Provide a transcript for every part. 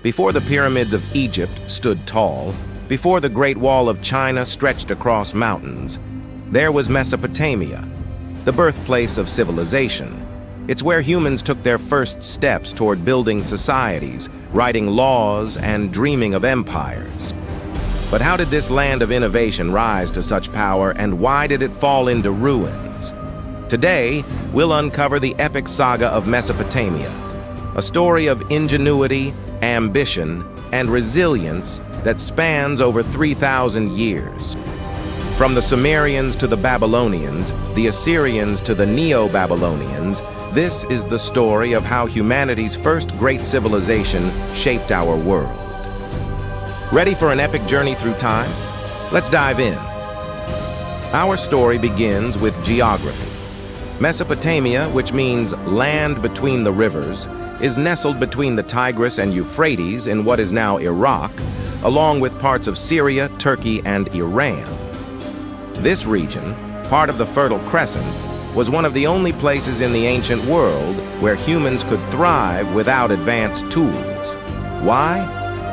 Before the pyramids of Egypt stood tall, before the Great Wall of China stretched across mountains, there was Mesopotamia, the birthplace of civilization. It's where humans took their first steps toward building societies, writing laws, and dreaming of empires. But how did this land of innovation rise to such power, and why did it fall into ruins? Today, we'll uncover the epic saga of Mesopotamia, a story of ingenuity, ambition, and resilience that spans over 3,000 years. From the Sumerians to the Babylonians, the Assyrians to the Neo-Babylonians, this is the story of how humanity's first great civilization shaped our world. Ready for an epic journey through time? Let's dive in. Our story begins with geography. Mesopotamia, which means land between the rivers, is nestled between the Tigris and Euphrates in what is now Iraq, along with parts of Syria, Turkey, and Iran. This region, part of the Fertile Crescent, was one of the only places in the ancient world where humans could thrive without advanced tools. Why?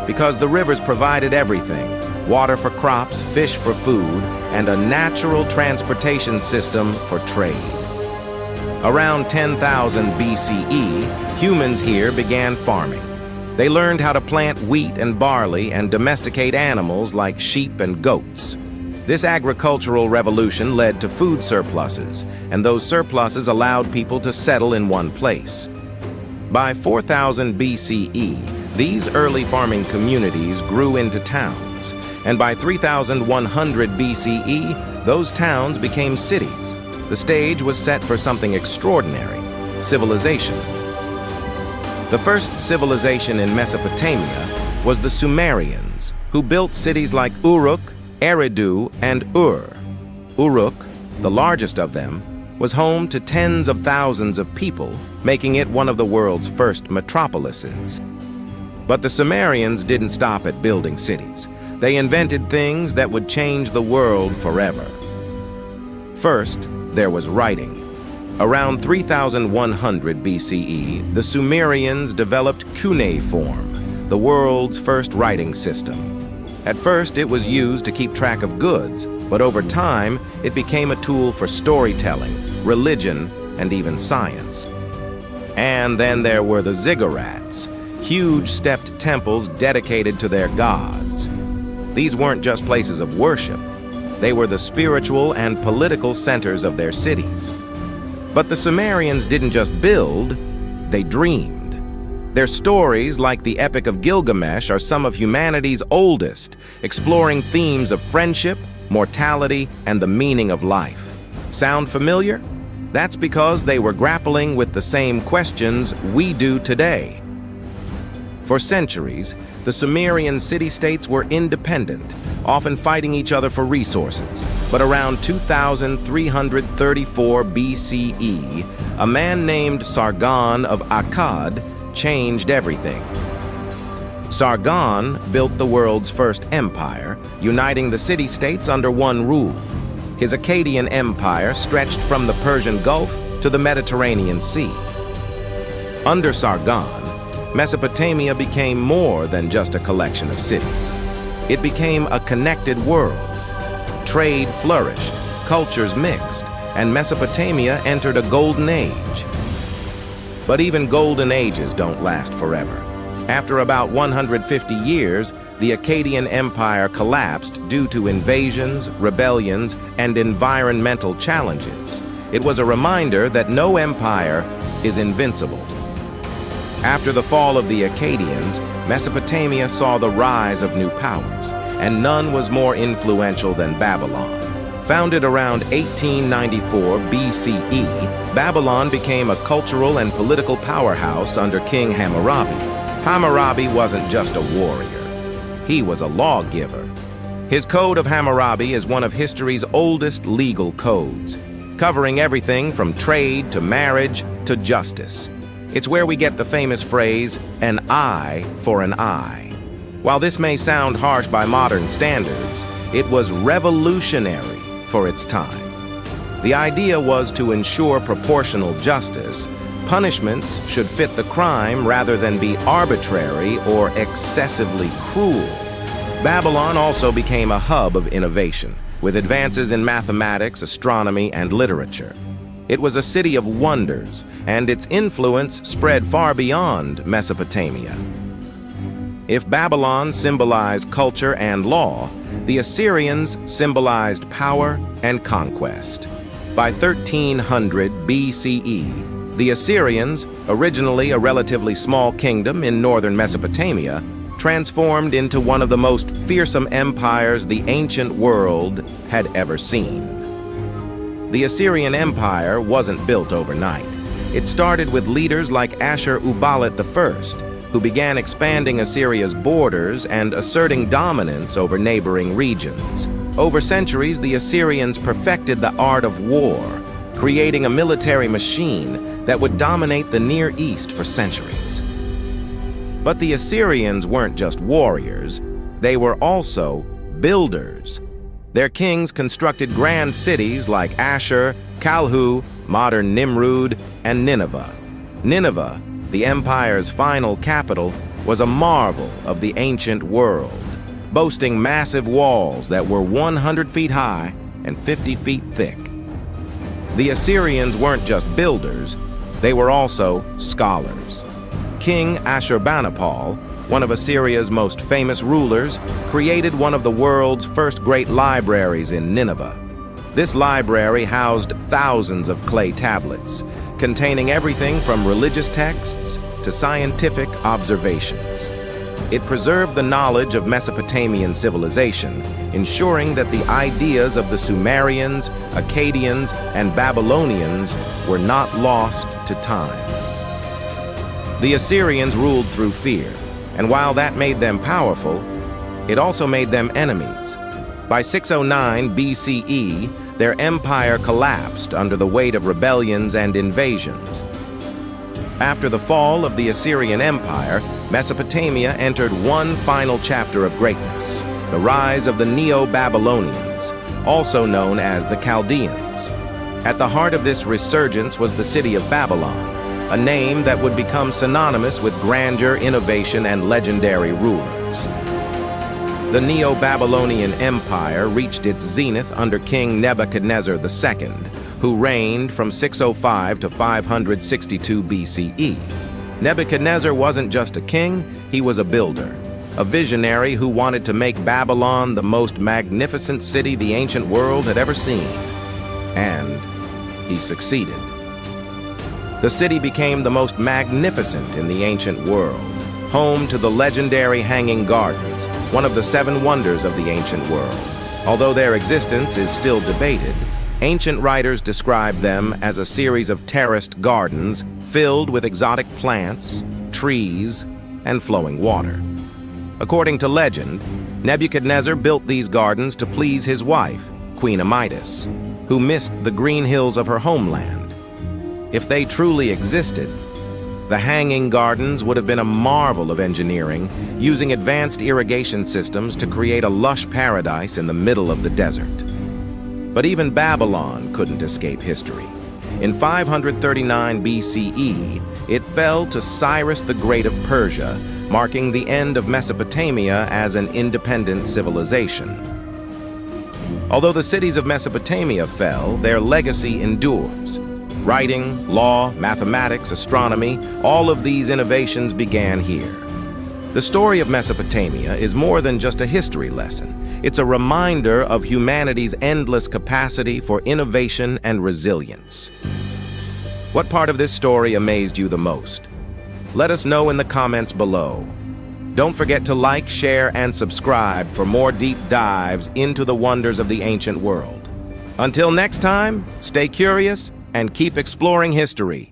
Because the rivers provided everything: water for crops, fish for food, and a natural transportation system for trade. Around 10,000 BCE, humans here began farming. They learned how to plant wheat and barley and domesticate animals like sheep and goats. This agricultural revolution led to food surpluses, and those surpluses allowed people to settle in one place. By 4000 BCE, these early farming communities grew into towns, and by 3100 BCE, those towns became cities. The stage was set for something extraordinary: civilization. The first civilization in Mesopotamia was the Sumerians, who built cities like Uruk, Eridu, and Ur. Uruk, the largest of them, was home to tens of thousands of people, making it one of the world's first metropolises. But the Sumerians didn't stop at building cities. They invented things that would change the world forever. First, there was writing. Around 3100 BCE, the Sumerians developed cuneiform, the world's first writing system. At first, it was used to keep track of goods, but over time, it became a tool for storytelling, religion, and even science. And then there were the ziggurats, huge stepped temples dedicated to their gods. These weren't just places of worship. They were the spiritual and political centers of their cities. But the Sumerians didn't just build, they dreamed. Their stories, like the Epic of Gilgamesh, are some of humanity's oldest, exploring themes of friendship, mortality, and the meaning of life. Sound familiar? That's because they were grappling with the same questions we do today. For centuries, the Sumerian city-states were independent, often fighting each other for resources. But around 2334 BCE, a man named Sargon of Akkad changed everything. Sargon built the world's first empire, uniting the city-states under one rule. His Akkadian empire stretched from the Persian Gulf to the Mediterranean Sea. Under Sargon, Mesopotamia became more than just a collection of cities. It became a connected world. Trade flourished, cultures mixed, and Mesopotamia entered a golden age. But even golden ages don't last forever. After about 150 years, the Akkadian Empire collapsed due to invasions, rebellions, and environmental challenges. It was a reminder that no empire is invincible. After the fall of the Akkadians, Mesopotamia saw the rise of new powers, and none was more influential than Babylon. Founded around 1894 BCE, Babylon became a cultural and political powerhouse under King Hammurabi. Hammurabi wasn't just a warrior. He was a lawgiver. His Code of Hammurabi is one of history's oldest legal codes, covering everything from trade to marriage to justice. It's where we get the famous phrase, "an eye for an eye." While this may sound harsh by modern standards, it was revolutionary for its time. The idea was to ensure proportional justice, Punishments should fit the crime rather than be arbitrary or excessively cruel. Babylon also became a hub of innovation, with advances in mathematics, astronomy, and literature. It was a city of wonders, and its influence spread far beyond Mesopotamia. If Babylon symbolized culture and law, the Assyrians symbolized power and conquest. By 1300 BCE, the Assyrians, originally a relatively small kingdom in northern Mesopotamia, transformed into one of the most fearsome empires the ancient world had ever seen. The Assyrian Empire wasn't built overnight. It started with leaders like Ashur-uballit I, who began expanding Assyria's borders and asserting dominance over neighboring regions. Over centuries, the Assyrians perfected the art of war, creating a military machine that would dominate the Near East for centuries. But the Assyrians weren't just warriors, they were also builders. Their kings constructed grand cities like Ashur, Kalhu, modern Nimrud, and Nineveh. Nineveh, the empire's final capital, was a marvel of the ancient world, boasting massive walls that were 100 feet high and 50 feet thick. The Assyrians weren't just builders, they were also scholars. King Ashurbanipal, one of Assyria's most famous rulers, created one of the world's first great libraries in Nineveh. This library housed thousands of clay tablets, containing everything from religious texts to scientific observations. It preserved the knowledge of Mesopotamian civilization, ensuring that the ideas of the Sumerians, Akkadians, and Babylonians were not lost to time. The Assyrians ruled through fear, and while that made them powerful, it also made them enemies. By 609 BCE, their empire collapsed under the weight of rebellions and invasions. After the fall of the Assyrian Empire, Mesopotamia entered one final chapter of greatness, the rise of the Neo-Babylonians, also known as the Chaldeans. At the heart of this resurgence was the city of Babylon, a name that would become synonymous with grandeur, innovation, and legendary rulers. The Neo-Babylonian Empire reached its zenith under King Nebuchadnezzar II, who reigned from 605 to 562 BCE. Nebuchadnezzar wasn't just a king, he was a builder, a visionary who wanted to make Babylon the most magnificent city the ancient world had ever seen. And he succeeded. The city became the most magnificent in the ancient world, home to the legendary Hanging Gardens, one of the 7 wonders of the ancient world. Although their existence is still debated, ancient writers describe them as a series of terraced gardens filled with exotic plants, trees, and flowing water. According to legend, Nebuchadnezzar built these gardens to please his wife, Queen Amytis, who missed the green hills of her homeland. If they truly existed, the Hanging Gardens would have been a marvel of engineering, using advanced irrigation systems to create a lush paradise in the middle of the desert. But even Babylon couldn't escape history. In 539 BCE, it fell to Cyrus the Great of Persia, marking the end of Mesopotamia as an independent civilization. Although the cities of Mesopotamia fell, their legacy endures. Writing, law, mathematics, astronomy, all of these innovations began here. The story of Mesopotamia is more than just a history lesson. It's a reminder of humanity's endless capacity for innovation and resilience. What part of this story amazed you the most? Let us know in the comments below. Don't forget to like, share, and subscribe for more deep dives into the wonders of the ancient world. Until next time, stay curious and keep exploring history.